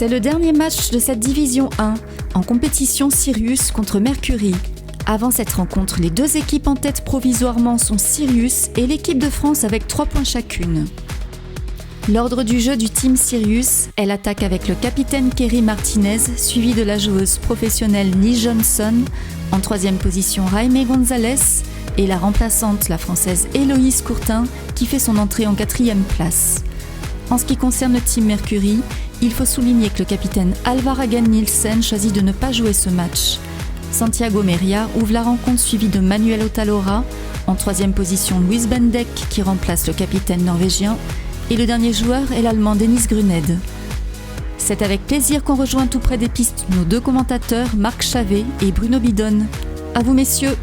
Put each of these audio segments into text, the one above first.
C'est le dernier match de cette division 1, en compétition Sirius contre Mercury. Avant cette rencontre, les deux équipes en tête provisoirement sont Sirius et l'équipe de France avec 3 points chacune. L'ordre du jeu du team Sirius, elle attaque avec le capitaine Kerry Martinez, suivi de la joueuse professionnelle Liz Johnson, en 3e position Jaime Gonzalez et la remplaçante, la française Héloïse Courtin, qui fait son entrée en 4e place. En ce qui concerne le team Mercury, il faut souligner que le capitaine Alvar Hagen Nielsen choisit de ne pas jouer ce match. Santiago Meria ouvre la rencontre suivi de Manuel Otalora, en 3e position Louise Bendeck qui remplace le capitaine norvégien, et le dernier joueur est l'allemand Dennis Gruned. C'est avec plaisir qu'on rejoint tout près des pistes nos 2 commentateurs Marc Chavet et Bruno Bidon. À vous messieurs.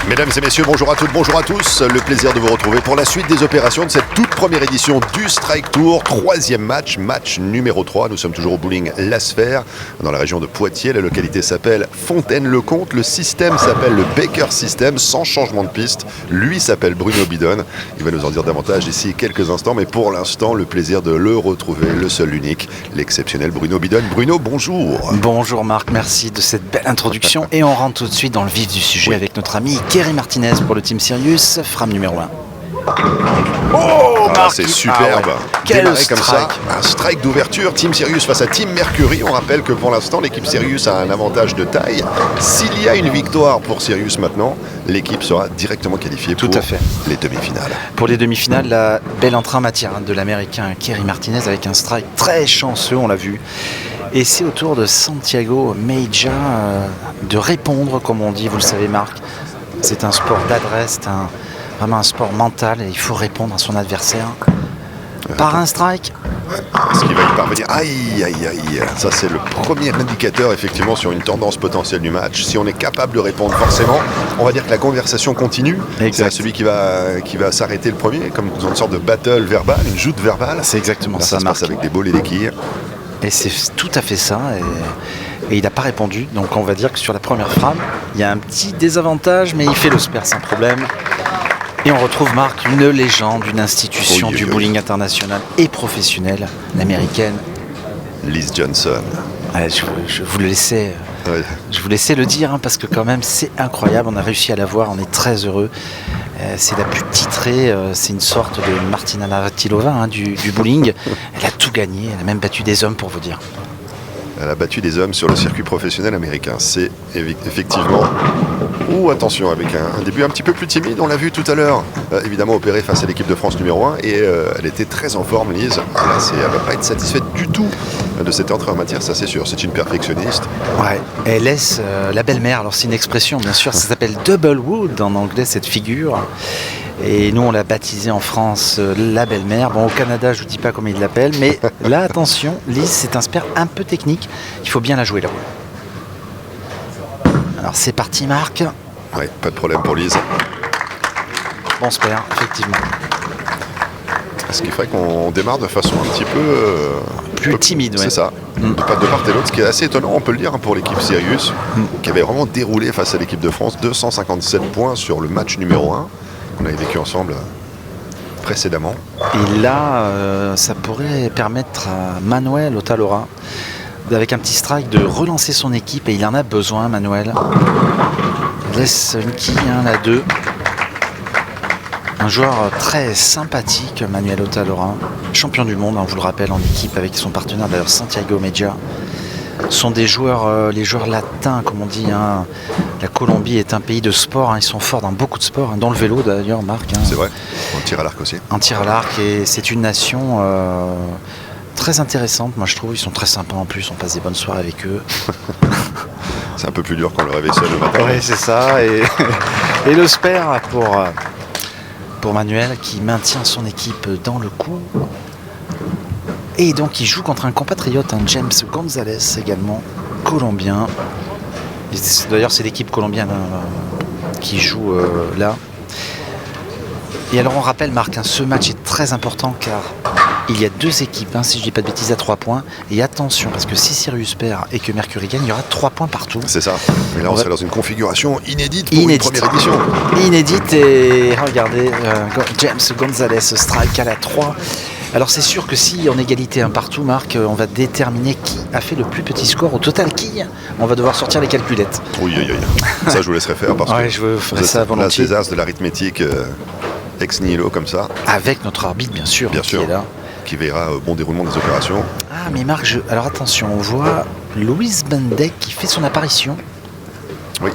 Mesdames et messieurs, bonjour à toutes, bonjour à tous. Le plaisir de vous retrouver pour la suite des opérations de cette toute première édition du Strike Tour. 3e match numéro 3. Nous sommes toujours au bowling La Sphère, dans la région de Poitiers. La localité s'appelle Fontaine-le-Comte. Le système s'appelle le Baker System, sans changement de piste. Lui s'appelle Bruno Bidon. Il va nous en dire davantage d'ici quelques instants. Mais pour l'instant, le plaisir de le retrouver, le seul, l'unique, l'exceptionnel Bruno Bidon. Bruno, bonjour. Bonjour Marc, merci de cette belle introduction. Et on rentre tout de suite dans le vif du sujet avec notre ami Kerry Martinez pour le team Sirius, frame numéro 1. Oh, Marc, c'est superbe. Quel Démarrer strike. comme ça, un strike d'ouverture, Team Sirius face à Team Mercury. On rappelle que pour l'instant, l'équipe Sirius a un avantage de taille. S'il y a une victoire pour Sirius maintenant, l'équipe sera directement qualifiée pour les demi-finales. Pour les demi-finales, la belle entrée en matière de l'américain Kerry Martinez avec un strike très chanceux, on l'a vu. Et c'est au tour de Santiago Meija de répondre, comme on dit, vous le savez Marc. C'est un sport d'adresse, vraiment un sport mental et il faut répondre à son adversaire par un strike. Est-ce qu'il va y parvenir? Aïe, aïe, aïe. Ça, c'est le premier indicateur, effectivement, sur une tendance potentielle du match. Si on est capable de répondre, forcément, on va dire que la conversation continue. Exact. C'est celui qui va s'arrêter le premier, comme dans une sorte de battle verbal, une joute verbale. C'est exactement là, ça, se Marc. passe avec des balles et des quilles. Et c'est tout à fait ça. Et il n'a pas répondu. Donc on va dire que sur la première frame, il y a un petit désavantage, mais il fait le spare sans problème. Et on retrouve Marc, une légende, une institution du bowling international et professionnel, l'américaine Liz Johnson. Ouais, je vous le laissais. Ouais. Je vous laissais le dire parce que quand même c'est incroyable, on a réussi à la voir, on est très heureux. C'est la plus titrée, c'est une sorte de Martina Navratilova du bowling. Elle a tout gagné, elle a même battu des hommes pour vous dire. Elle a battu des hommes sur le circuit professionnel américain. C'est effectivement... Ouh, attention, avec un début un petit peu plus timide, on l'a vu tout à l'heure, évidemment opérée face à l'équipe de France numéro 1, et elle était très en forme, Lise. Là, elle ne va pas être satisfaite du tout de cette entrée en matière, ça c'est sûr. C'est une perfectionniste. Ouais, elle laisse la belle-mère, alors c'est une expression bien sûr, ça s'appelle double wood en anglais cette figure. Et nous on l'a baptisée en France la belle-mère. Bon, au Canada je ne vous dis pas comment ils l'appellent, mais là attention, Lise c'est un spare un peu technique, il faut bien la jouer là. Alors c'est parti Marc. Oui, pas de problème pour Lise. Bon spare, effectivement. Ce qui ferait qu'on démarre de façon un petit peu... plus timide, ouais. C'est ça. Pas de part et l'autre, ce qui est assez étonnant, on peut le dire, pour l'équipe Sirius, qui avait vraiment déroulé face à l'équipe de France, 257 points sur le match numéro 1, qu'on avait vécu ensemble précédemment. Et là, ça pourrait permettre à Manuel Otalora, avec un petit strike, de relancer son équipe, et il en a besoin, Manuel. Il laisse une quille, la 2. Un joueur très sympathique, Manuel Otalora, champion du monde, on vous le rappelle, en équipe avec son partenaire, d'ailleurs Santiago Meija. Ce sont des joueurs, les joueurs latins, comme on dit. La Colombie est un pays de sport, ils sont forts dans beaucoup de sports, dans le vélo d'ailleurs, Marc. C'est vrai, en tir à l'arc aussi. En tir à l'arc, et c'est une nation très intéressante, moi je trouve. Ils sont très sympas en plus, on passe des bonnes soirées avec eux. C'est un peu plus dur quand le réveil sonne le matin. Oui, c'est ça. Et le spare pour Manuel qui maintient son équipe dans le coup. Et donc il joue contre un compatriote, James Gonzalez également, colombien. D'ailleurs c'est l'équipe colombienne qui joue là. Et alors on rappelle Marc, ce match est très important car il y a 2 équipes, si je ne dis pas de bêtises, à 3 points. Et attention, parce que si Sirius perd et que Mercury gagne, il y aura 3 points partout. C'est ça. Mais là, on serait dans une configuration inédite pour une première édition. Inédite, et regardez, James Gonzalez strike à la 3. Alors c'est sûr que si en égalité un partout, Marc, on va déterminer qui a fait le plus petit score au total. On va devoir sortir les calculettes. Oui. Ça, je vous laisserai faire parce que je ferai ça la volontiers. César de l'arithmétique ex nihilo comme ça. Avec notre arbitre, bien sûr, qui est là. Qui verra bon déroulement des opérations. Ah, mais Marc, alors attention, on voit Luis Bendek qui fait son apparition. Oui,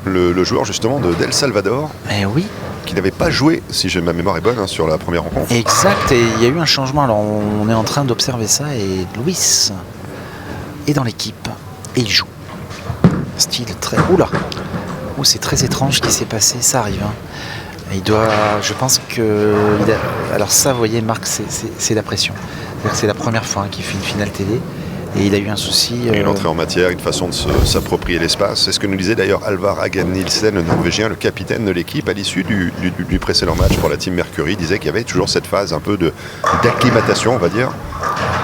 le joueur justement d'El Salvador. Eh oui. Qui n'avait pas joué, si ma mémoire est bonne, sur la première rencontre. Exact, et il y a eu un changement. Alors on est en train d'observer ça et Luis est dans l'équipe et il joue. Style très... Oula. C'est très étrange ce qui s'est passé, ça arrive. Il doit... Je pense que... Alors ça, vous voyez, Marc, c'est la pression. C'est la première fois qu'il fait une finale télé. Et il a eu un souci. Une entrée en matière, une façon de s'approprier l'espace. C'est ce que nous disait d'ailleurs Alvar Hagen Nielsen, le Norvégien, le capitaine de l'équipe, à l'issue du précédent match pour la Team Mercury. Il disait qu'il y avait toujours cette phase un peu d'acclimatation, on va dire.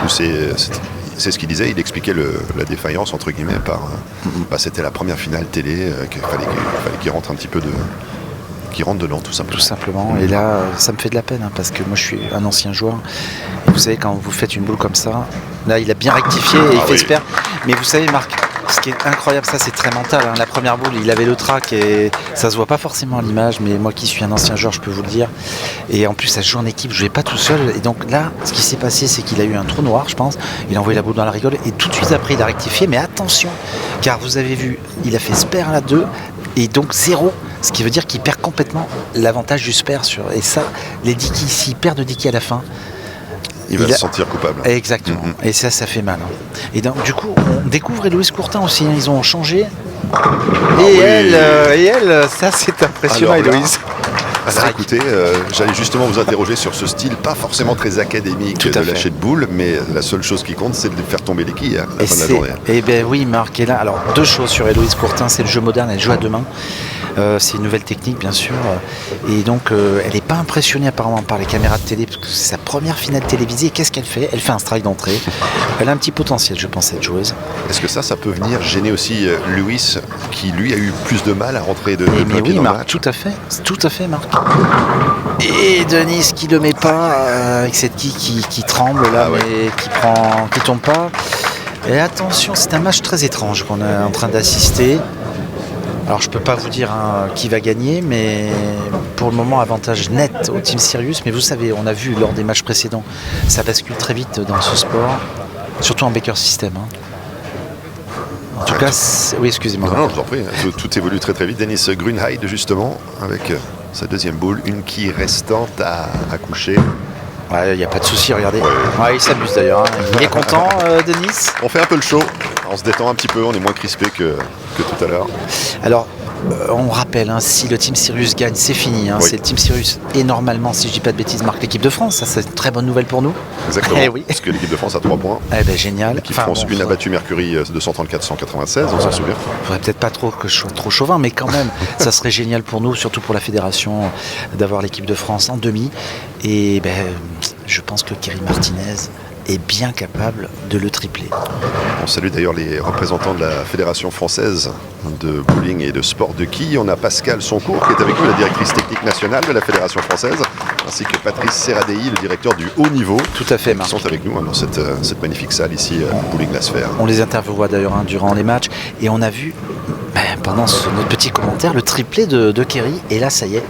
C'est ce qu'il disait. Il expliquait la défaillance, entre guillemets, par... c'était la première finale télé, qu'il fallait qu'il rentre un petit peu qui rentre dedans, tout simplement. Tout simplement. Et là, ça me fait de la peine, parce que moi, je suis un ancien joueur. Et vous savez, quand vous faites une boule comme ça, là, il a bien rectifié et il fait espère. Mais vous savez, Marc, ce qui est incroyable, ça, c'est très mental. La première boule, il avait le trac et ça se voit pas forcément à l'image, mais moi qui suis un ancien joueur, je peux vous le dire. Et en plus, ça se joue en équipe, je jouais pas tout seul. Et donc là, ce qui s'est passé, c'est qu'il a eu un trou noir, je pense. Il a envoyé la boule dans la rigole et tout de suite après, il a rectifié. Mais attention, car vous avez vu, il a fait spare à 2 et donc 0. Ce qui veut dire qu'il perd complètement l'avantage du spare et ça, les dikis, s'il perd de diki à la fin, il va se sentir coupable. Exactement. Et ça fait mal. Et donc, du coup, on découvre Héloïse Courtin aussi. Ils ont changé. Elle, ça c'est impressionnant, Héloïse. Écoutez, j'allais justement vous interroger sur ce style, pas forcément très académique de lâcher de boule, mais la seule chose qui compte, c'est de faire tomber les quilles à la fin de la journée. Eh bien oui, Marc est là. Alors, 2 choses sur Héloïse Courtin, c'est le jeu moderne, elle joue à 2 mains. C'est une nouvelle technique, bien sûr. Et donc, elle n'est pas impressionnée apparemment par les caméras de télé, parce que c'est sa première finale télévisée. Et qu'est-ce qu'elle fait ? Elle fait un strike d'entrée. Elle a un petit potentiel, je pense, cette joueuse. Est-ce que ça peut venir gêner aussi Luis, qui lui a eu plus de mal à rentrer de plein pied dans le match ? Tout à fait, Marc. Et Denis qui le met pas, avec cette qui tremble là, mais qui tombe pas. Et attention, c'est un match très étrange qu'on est en train d'assister. Alors je peux pas vous dire qui va gagner, mais pour le moment avantage net au Team Sirius. Mais vous savez, on a vu lors des matchs précédents, ça bascule très vite dans ce sport, surtout en Baker System. En tout cas, oui, excusez-moi. Non, je vous en prie, tout évolue très très vite. Dennis Grunheid justement, avec sa deuxième boule, une quille restante à coucher. Ouais, il n'y a pas de souci, regardez. Ouais, il s'amuse d'ailleurs. Il est content, Denis. On fait un peu le show, on se détend un petit peu, on est moins crispé que tout à l'heure. Alors, on rappelle, si le Team Sirius gagne, c'est fini. C'est le Team Sirius et normalement, si je dis pas de bêtises, marque l'équipe de France. Ça, c'est une très bonne nouvelle pour nous. Exactement, parce que l'équipe de France a 3 points. Génial. L'équipe France, une a battu Mercury 234-196, on s'en souvient. Faudrait peut-être pas trop que je sois trop chauvin, mais quand même, ça serait génial pour nous, surtout pour la fédération, d'avoir l'équipe de France en demi. Et je pense que Kerry Martinez est bien capable de le tripler. On salue d'ailleurs les représentants de la Fédération française de bowling et de sport de quilles. On a Pascal Soncourt qui est avec nous, la directrice technique nationale de la Fédération française, ainsi que Patrice Serradei, le directeur du haut niveau. Tout à fait, Marc. Qui sont avec nous dans cette magnifique salle ici, Bowling La Sphère. On les interviewera d'ailleurs durant les matchs et on a vu pendant notre petit commentaire le triplé de Kerry et là ça y est.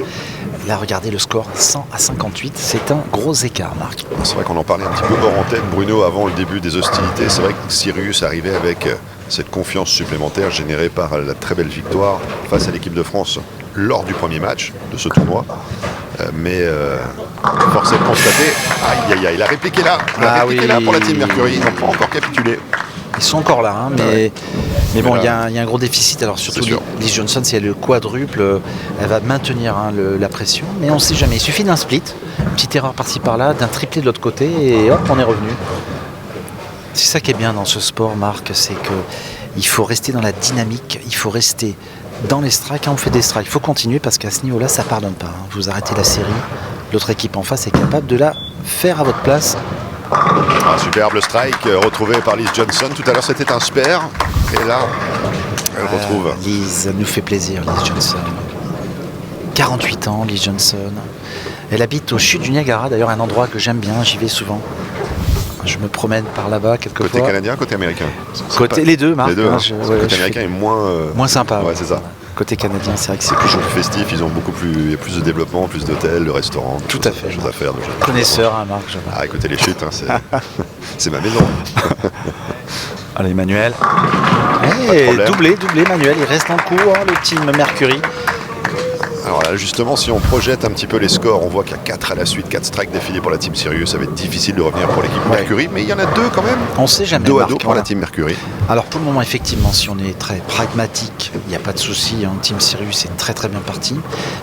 Là, regardez le score, 100-58, c'est un gros écart, Marc. C'est vrai qu'on en parlait un petit peu hors antenne, Bruno, avant le début des hostilités. C'est vrai que Sirius arrivait avec cette confiance supplémentaire générée par la très belle victoire face à l'équipe de France lors du premier match de ce tournoi. Mais force est de constater, aïe, la réplique est là. La réplique est là pour la Team Mercury, ils n'ont pas encore capitulé. Ils sont encore là, mais bon, il y a un gros déficit. Alors surtout Liz Johnson, si elle le quadruple, elle va maintenir la pression. Mais on ne sait jamais. Il suffit d'un split, une petite erreur par-ci par-là, d'un triplé de l'autre côté, et hop, on est revenu. C'est ça qui est bien dans ce sport, Marc, c'est qu'il faut rester dans la dynamique, il faut rester dans les strikes. Quand on fait des strikes, il faut continuer parce qu'à ce niveau-là, ça ne pardonne pas. Vous arrêtez la série, l'autre équipe en face est capable de la faire à votre place. Superbe strike retrouvé par Liz Johnson. Tout à l'heure c'était un spare. Et là, elle retrouve. Liz nous fait plaisir, Liz Johnson. 48 ans, Lee Johnson. Elle habite au chute du Niagara, d'ailleurs un endroit que j'aime bien, j'y vais souvent. Je me promène par là-bas quelquefois. Côté canadien, côté américain? Les deux, Marc. Les deux, hein. Côté américain est moins sympa. Ouais, c'est ça. Côté canadien, c'est vrai que c'est plus joli. Festif, ils ont il y a plus de développement, plus d'hôtels, de restaurants. Tout à fait. Choses à faire. Connaisseur, hein, Marc. Écoutez les chutes, hein, c'est ma maison. Allez, Manuel. Doublé, Manuel. Il reste en cours, le team Mercury. Alors là, justement, si on projette un petit peu les scores, on voit qu'il y a 4 à la suite, 4 strikes défilés pour la team Sirius. Ça va être difficile de revenir pour l'équipe Mercury, mais il y en a 2 quand même. On sait jamais. 2 à 2 pour la team Mercury. Alors pour le moment, effectivement, si on est très pragmatique, il n'y a pas de souci. Team Sirius est très très bien parti.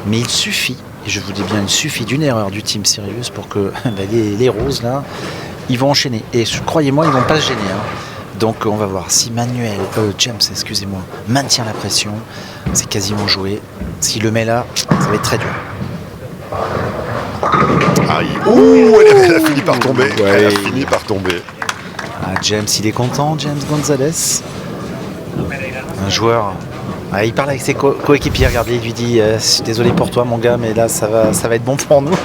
Mais il suffit, et je vous dis bien, il suffit d'une erreur du team Sirius pour que les roses, là, ils vont enchaîner. Et croyez-moi, ils ne vont pas se gêner. Donc on va voir si James, maintient la pression. C'est quasiment joué. S'il le met là, ça va être très dur. Elle a fini par tomber. Elle a fini par tomber. James, il est content, James Gonzalez. Un joueur. Il parle avec ses coéquipiers, regardez, il lui dit je suis désolé pour toi mon gars, mais là ça va être bon pour nous.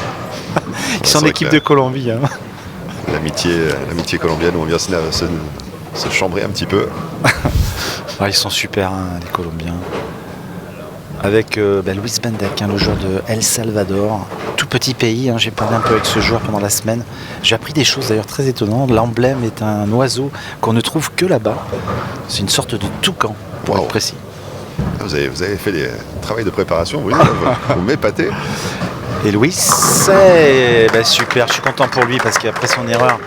Ils sont l'équipe de Colombie. L'amitié colombienne, où on vient se chambrer un petit peu. Ils sont super, les Colombiens. Avec Luis Bendek, le joueur de El Salvador. Tout petit pays, j'ai parlé un peu avec ce joueur pendant la semaine. J'ai appris des choses d'ailleurs très étonnantes. L'emblème est un oiseau qu'on ne trouve que là-bas. C'est une sorte de toucan, pour être précis. Vous avez fait des travaux de préparation, vous m'épatez. Et Luis, super, je suis content pour lui parce qu'après son erreur,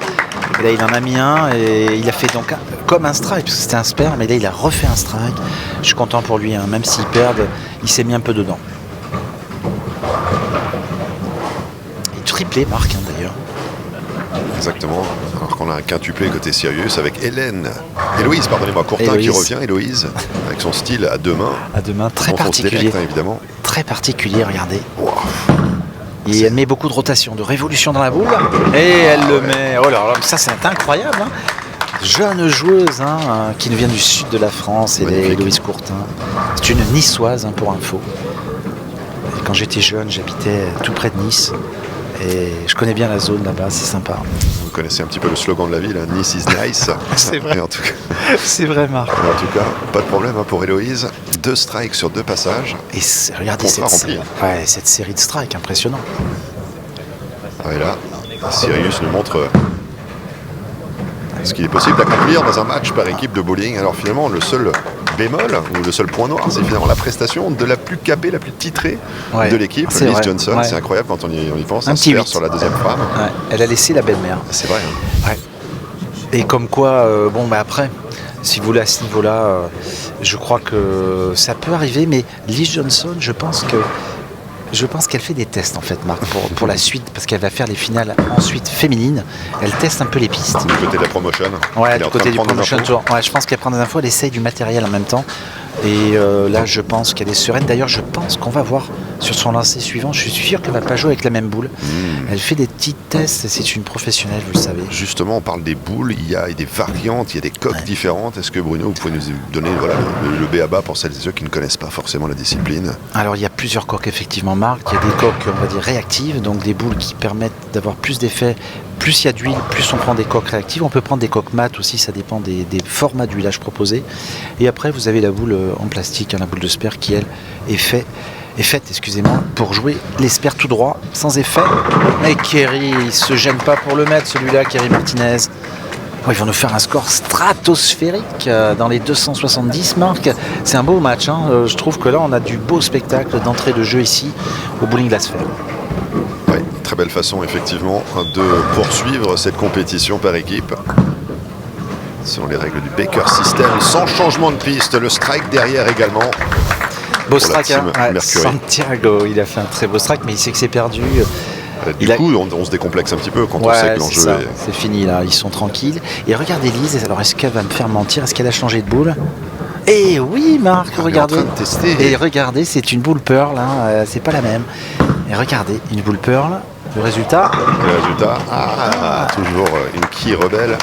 là il en a mis un et il a fait donc comme un strike, parce que c'était un spare, mais là il a refait un strike. Je suis content pour lui, même s'il perd, il s'est mis un peu dedans. Et triplé, Marc, d'ailleurs. Exactement, alors qu'on a un quintuplé côté Sirius avec Héloïse, pardonnez-moi, Courtin qui revient, Héloïse, avec son style à deux mains. À deux mains, très particulier. Direct, évidemment. Très particulier, regardez. Wow. Et elle met beaucoup de rotation, de révolution dans la boule. Et elle le met. Oh là là, ça c'est incroyable. Jeune joueuse qui nous vient du sud de la France, et Héloïse Courtin. C'est une niçoise pour info. Et quand j'étais jeune, j'habitais tout près de Nice. Et je connais bien la zone là-bas, c'est sympa. Vous connaissez un petit peu le slogan de la ville, Nice is nice. C'est vrai. En tout cas, c'est vrai, Marc. En tout cas, pas de problème pour Héloïse. 2 strikes sur 2 passages. Et regardez cette série de strikes, impressionnant. Et là, Sirius nous montre ce qu'il est possible d'accomplir dans un match par équipe de bowling. Alors finalement, le seul bémol, ou le seul point noir, c'est finalement la prestation de la plus capée, la plus titrée de l'équipe, Liz Johnson. C'est incroyable quand on y pense, un petit sur la deuxième femme. Elle a laissé la belle-mère. C'est vrai. Et comme quoi, après, si vous voulez à ce niveau-là, je crois que ça peut arriver, mais Liz Johnson, je pense qu'elle fait des tests en fait, Marc, pour la suite, parce qu'elle va faire les finales ensuite féminines. Elle teste un peu les pistes. Du côté de la promotion. Du côté du promotion tour. Je pense qu'elle prend des infos, elle essaye du matériel en même temps. Et là, je pense qu'elle est sereine. D'ailleurs, je pense qu'on va voir sur son lancer suivant. Je suis sûr qu'elle ne va pas jouer avec la même boule. Elle fait des petits tests. C'est une professionnelle, vous le savez. Justement, on parle des boules. Il y a des variantes, il y a des coques différentes. Est-ce que Bruno, vous pouvez nous donner le b.a.-ba pour celles et ceux qui ne connaissent pas forcément la discipline? Alors, il y a plusieurs coques, effectivement, Marc. Il y a des coques, on va dire, réactives. Donc, des boules qui permettent d'avoir plus d'effets. Plus il y a d'huile, plus on prend des coques réactives. On peut prendre des coques mates aussi, ça dépend des formats d'huilage proposés. Et après, vous avez la boule en plastique, la boule de spare qui, elle, est faite pour jouer les spares tout droit, sans effet. Et Kerry, il se gêne pas pour le mettre, celui-là, Kerry Martinez. Ils vont nous faire un score stratosphérique dans les 270, Marc. C'est un beau match. Je trouve que là, on a du beau spectacle d'entrée de jeu ici, au bowling de la sphère. Très belle façon effectivement de poursuivre cette compétition par équipe selon les règles du Baker System, sans changement de piste, le strike derrière également. Beau strike, Santiago, il a fait un très beau strike, mais il sait que c'est perdu. Du coup, on se décomplexe un petit peu quand on sait que l'enjeu est... C'est fini là, ils sont tranquilles. Et regardez Lise, alors est-ce qu'elle va me faire mentir? Est-ce qu'elle a changé de boule? Et oui, Marc, regardez. Et regardez, c'est une boule Pearl, c'est pas la même. Et regardez, une boule Pearl. Le résultat, toujours une quille rebelle.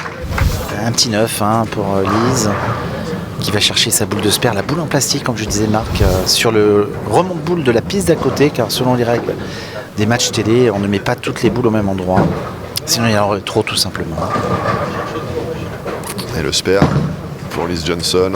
Un petit 9 pour Lise. qui va chercher sa boule de spare, la boule en plastique, comme je disais Marc, sur le remonte-boule de la piste d'à côté, car selon les règles des matchs télé, on ne met pas toutes les boules au même endroit, sinon il y en aurait trop tout simplement. Et le spare pour Liz Johnson.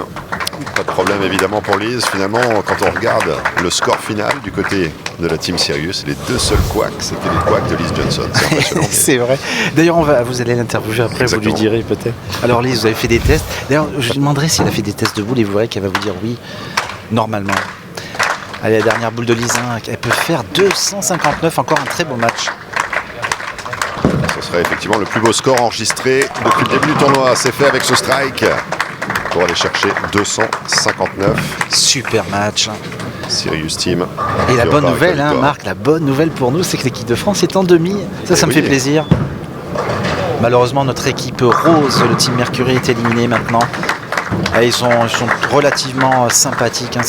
Pas de problème évidemment pour Liz. Finalement, quand on regarde le score final du côté de la Team Sirius, les deux seuls couacs, c'était les couacs de Liz Johnson. C'est impressionnant. C'est vrai. D'ailleurs, vous allez l'interviewer après, Exactement. Vous lui direz peut-être. Alors Liz, vous avez fait des tests. D'ailleurs, je lui demanderai si elle a fait des tests de boules et vous verrez qu'elle va vous dire oui, normalement. Allez, la dernière boule de Liz, elle peut faire 259, encore un très beau match. Ce serait effectivement le plus beau score enregistré depuis le début du tournoi. C'est fait avec ce strike pour aller chercher 259. Super match. Sirius Team. Et la bonne nouvelle, Marc, la bonne nouvelle pour nous, c'est que l'équipe de France est en demi. Ça me fait plaisir. Malheureusement, notre équipe rose, le Team Mercury, est éliminé maintenant. Et ils sont relativement sympathiques.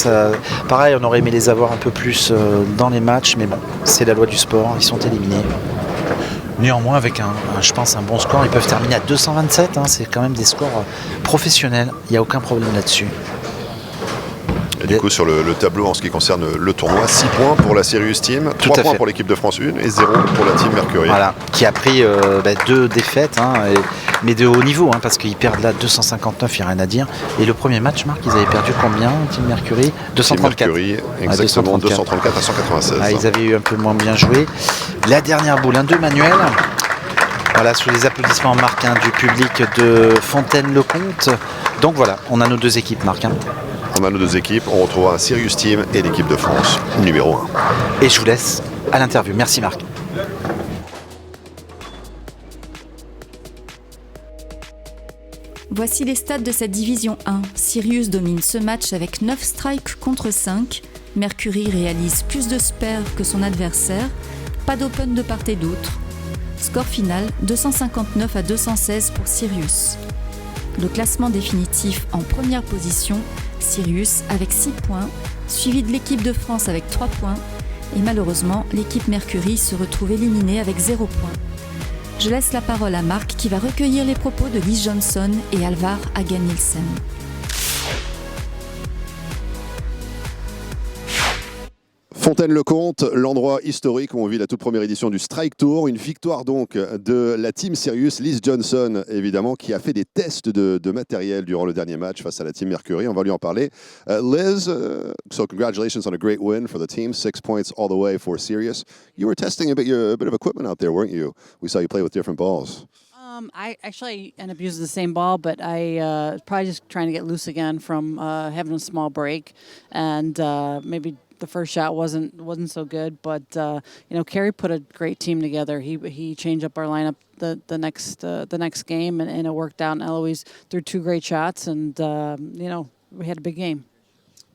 Pareil, on aurait aimé les avoir un peu plus dans les matchs, mais bon, c'est la loi du sport, ils sont éliminés. Néanmoins, avec je pense un bon score, ils peuvent terminer à 227. C'est quand même des scores professionnels. Il n'y a aucun problème là-dessus. Et du coup, sur le tableau, en ce qui concerne le tournoi, 6 points pour la Sirius Team, 3 points pour l'équipe de France 1 et 0 pour la Team Mercury. Voilà, qui a pris 2 défaites, mais de haut niveau, parce qu'ils perdent là 259, il n'y a rien à dire. Et le premier match, Marc, ils avaient perdu combien, Team Mercury? 234. Team Mercury, exactement, 234 à 196. Ils avaient eu un peu moins bien joué. La dernière boule, de Manuel. Voilà, sous les applaudissements, Marc, du public de Fontaine-le-Comte. Donc voilà, on a nos deux équipes, Marc. On a nos deux équipes, on retrouve un Sirius Team et l'équipe de France, numéro 1. Et je vous laisse à l'interview. Merci Marc. Voici les stats de cette division 1. Sirius domine ce match avec 9 strikes contre 5. Mercury réalise plus de spares que son adversaire. Pas d'open de part et d'autre. Score final 259 à 216 pour Sirius. Le classement définitif en première position, Sirius avec 6 points, suivi de l'équipe de France avec 3 points, et malheureusement, l'équipe Mercury se retrouve éliminée avec 0 points. Je laisse la parole à Marc qui va recueillir les propos de Liz Johnson et Alvar Hagen-Nielsen. Fontaine-le-Comte, l'endroit historique où on vit la toute première édition du Strike Tour. Une victoire donc de la Team Sirius, Liz Johnson évidemment, qui a fait des tests de matériel durant le dernier match face à la Team Mercury. On va lui en parler. Liz, so congratulations on a great win for the team. 6 points all the way for Sirius. You were testing a bit of equipment out there, weren't you? We saw you play with different balls. I actually ended up using the same ball, but I probably just trying to get loose again from having a small break, and maybe the first shot wasn't so good. But Kerry put a great team together. He changed up our lineup the next game, and it worked out. And Eloise threw 2 great shots, and we had a big game.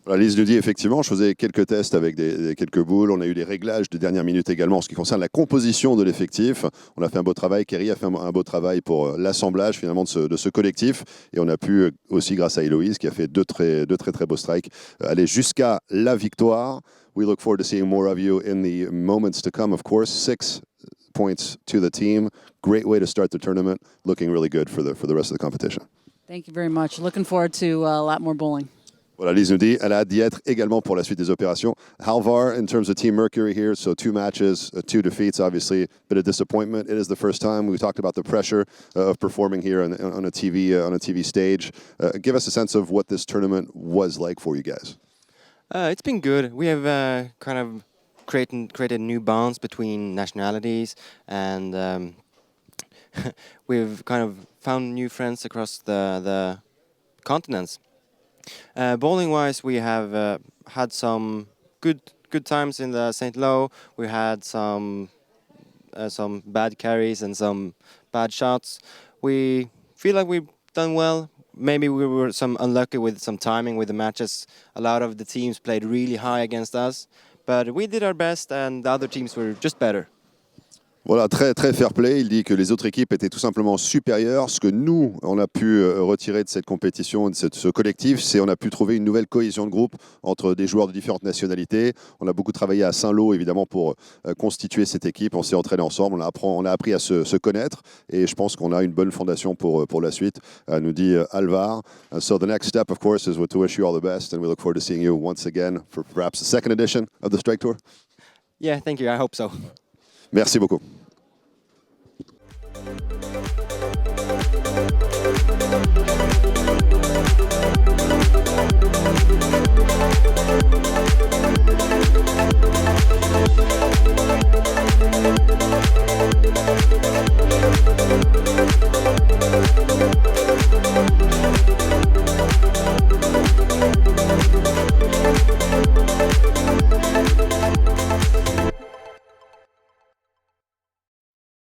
Voilà, Lise nous dit effectivement, je faisais quelques tests avec quelques boules. On a eu des réglages de dernière minute également en ce qui concerne la composition de l'effectif. On a fait un beau travail. Kerry a fait un beau travail pour l'assemblage finalement de ce collectif. Et on a pu aussi, grâce à Héloïse, qui a fait deux très beaux strikes, aller jusqu'à la victoire. We look forward to seeing more of you in the moments to come, of course. 6 points to the team. Great way to start the tournament. Looking really good for the rest of the competition. Thank you very much. Looking forward to a lot more bowling. Voilà, Lise nous dit, elle a hâte d'y être également pour la suite des opérations. Alvar, in terms of Team Mercury here, so 2 matches, 2 defeats, obviously, a bit of disappointment. It is the first time. We talked about the pressure of performing here on a TV stage. Give us a sense of what this tournament was like for you guys. It's been good. We have kind of created new bonds between nationalities, and we've kind of found new friends across the continents. Bowling-wise, we have had some good times in the St. Lo. We had some bad carries and some bad shots. We feel like we've done well. Maybe we were some unlucky with some timing with the matches. A lot of the teams played really high against us, but we did our best, and the other teams were just better. Voilà, très, très fair play. Il dit que les autres équipes étaient tout simplement supérieures. Ce que nous, on a pu retirer de cette compétition, de ce collectif, c'est qu'on a pu trouver une nouvelle cohésion de groupe entre des joueurs de différentes nationalités. On a beaucoup travaillé à Saint-Lô, évidemment, pour constituer cette équipe. On s'est entraîné ensemble, on a appris à se connaître. Et je pense qu'on a une bonne fondation pour la suite, nous dit Alvar. So the next step, of course, is to wish you all the best. And we look forward to seeing you once again for perhaps the second edition of the Strike Tour. Yeah, thank you. I hope so. Merci beaucoup.